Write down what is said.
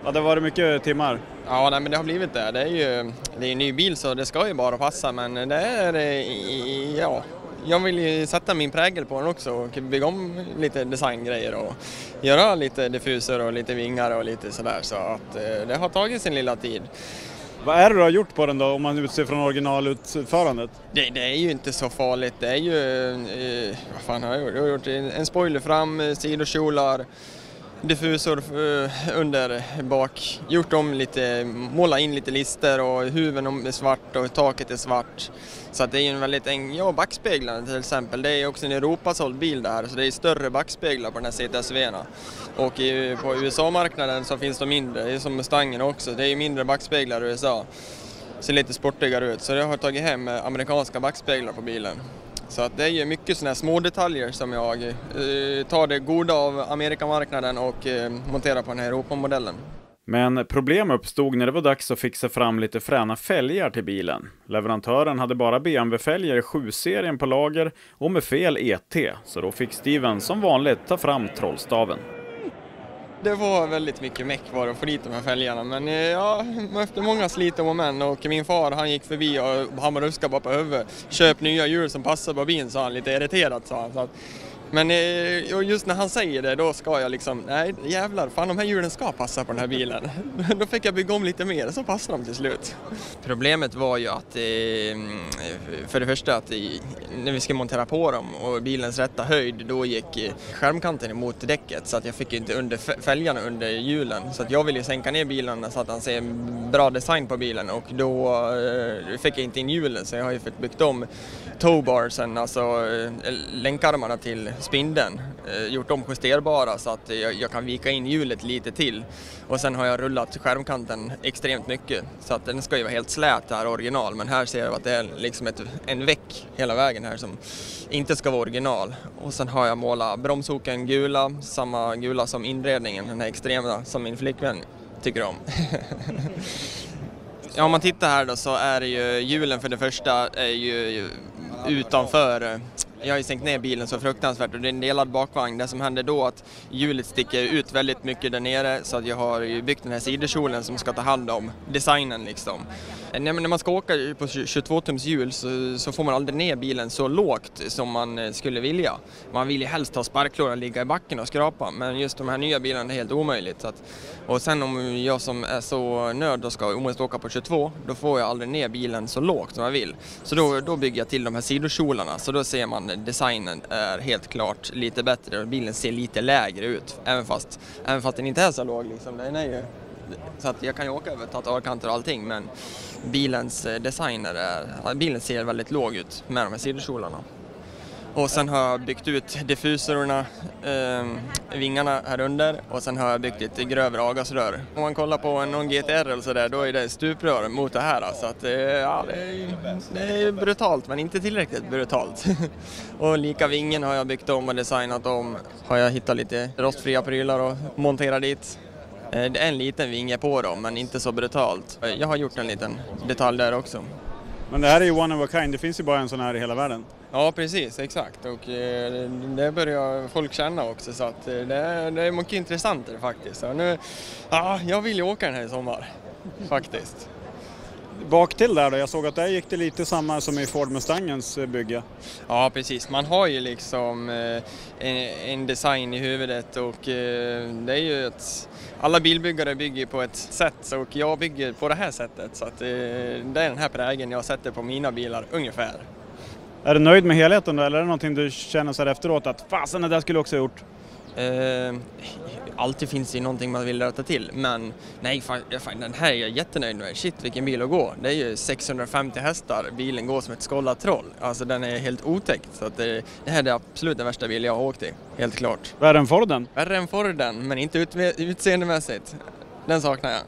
Ja, det var mycket timmar. Ja, nej, men det har blivit det. Det är en ny bil så det ska ju bara passa, men det är, ja, jag vill ju sätta min prägel på den också och bygga om lite designgrejer och göra lite diffuser och lite vingar och lite sådär, så att det har tagit sin lilla tid. Vad är det du har gjort på den då, om man utser från originalutförandet? Det är ju inte så farligt. Det är ju, vad fan har jag gjort? Jag har gjort en spoiler fram, sidokjolar, diffusor under bak, gjort om lite, måla in lite lister och huven är svart och taket är svart. Så att det är en väldigt backspeglar till exempel. Det är också en Europasåld bil där, så det är större backspeglar på den här CTSV-erna. Och på USA-marknaden så finns de mindre, det är som Mustangen också, det är mindre backspeglar i USA. Ser lite sportigare ut, så jag har tagit hem amerikanska backspeglar på bilen. Så att det är ju mycket sådana här små detaljer som jag tar det goda av Amerikamarknaden och monterar på den här Europamodellen. Men problem uppstod när det var dags att fixa fram lite fräna fälgar till bilen. Leverantören hade bara BMW-fälgar i 7-serien på lager och med fel ET, så då fick Steven som vanligt ta fram trollstaven. Det var väldigt mycket meck var att få dit de här fälgarna, men ja, efter många slit och moment, och min far han gick förbi och han ruskade bara på huvudet. Köp nya hjul som passar på bilen, sa han, lite irriterat sa han. Så att, men just när han säger det, då ska jag liksom, nej jävlar, fan de här hjulen ska passa på den här bilen. Då fick jag bygga om lite mer, så passar de till slut. Problemet var ju att, för det första att när vi ska montera på dem och bilens rätta höjd, då gick skärmkanten emot däcket, så att jag fick inte under fälgarna under hjulen. Så att jag ville sänka ner bilen så att han ser bra design på bilen, och då fick jag inte in hjulen, så jag har ju fått byggt om towbarsen, alltså länkarmarna till spindeln, gjort dem justerbara så att jag kan vika in hjulet lite till, och sen har jag rullat skärmkanten extremt mycket så att den ska ju vara helt slät här original, men här ser jag att det är liksom en väck hela vägen här som inte ska vara original. Och sen har jag målat bromshoken gula, samma gula som inredningen, den här extrema som min flickvän tycker om. Ja, om man tittar här då så är det ju hjulen för det första är ju utanför. Jag har ju sänkt ner bilen så fruktansvärt och det är en delad bakvagn. Det som händer då är att hjulet sticker ut väldigt mycket där nere, så att jag har ju byggt den här sidokjolen som ska ta hand om designen liksom. När man ska åka på 22-tums hjul så får man aldrig ner bilen så lågt som man skulle vilja. Man vill ju helst ha sparklådan ligga i backen och skrapa, men just de här nya bilarna är helt omöjligt. Så att, och sen om jag som är så nörd och ska omöjligt åka på 22, då får jag aldrig ner bilen så lågt som jag vill. Så då bygger jag till de här sidokjolarna, så då ser man designen är helt klart lite bättre och bilen ser lite lägre ut, även fast den inte är så låg liksom. Den är ju, så att jag kan ju åka över trottoarkanter och allting, men bilens bilen ser väldigt låg ut med de här sidokjolarna. Och sen har jag byggt ut diffuserna, vingarna här under, och sen har jag byggt ett grövre avgasrör. Om man kollar på någon GTR eller sådär, då är det stuprör mot det här. Så att, ja, det är brutalt, men inte tillräckligt brutalt. Och lika vingen har jag byggt om och designat om. Har jag hittat lite rostfria prylar och monterat dit. Det är en liten vinge på dem, men inte så brutalt. Jag har gjort en liten detalj där också. Men det här är ju one of a kind, det finns ju bara en sån här i hela världen. Ja, precis, exakt. Och det börjar folk känna också, så att det är mycket intressant faktiskt. Så nu, ja, jag vill ju åka den här i sommar, faktiskt. Bak till där då, jag såg att där gick det lite samma som i Ford Mustangens bygge. Ja, precis. Man har ju liksom en design i huvudet, och det är ju alla bilbyggare bygger på ett sätt, och jag bygger på det här sättet. Så att det är den här prägen jag sätter på mina bilar ungefär. Är du nöjd med helheten då, eller är det någonting du känner så här efteråt att fasen, det där skulle jag också ha gjort? Alltid finns det ju någonting man vill rätta till, men nej, den här är jag jättenöjd med. Shit, vilken bil att gå. Det är ju 650 hästar, bilen går som ett skållat troll. Alltså den är helt otäckt, så att det här är absolut den värsta bilen jag har åkt i, helt klart. Värre än Forden? Värre än Forden, men inte utseendemässigt. Den saknar jag.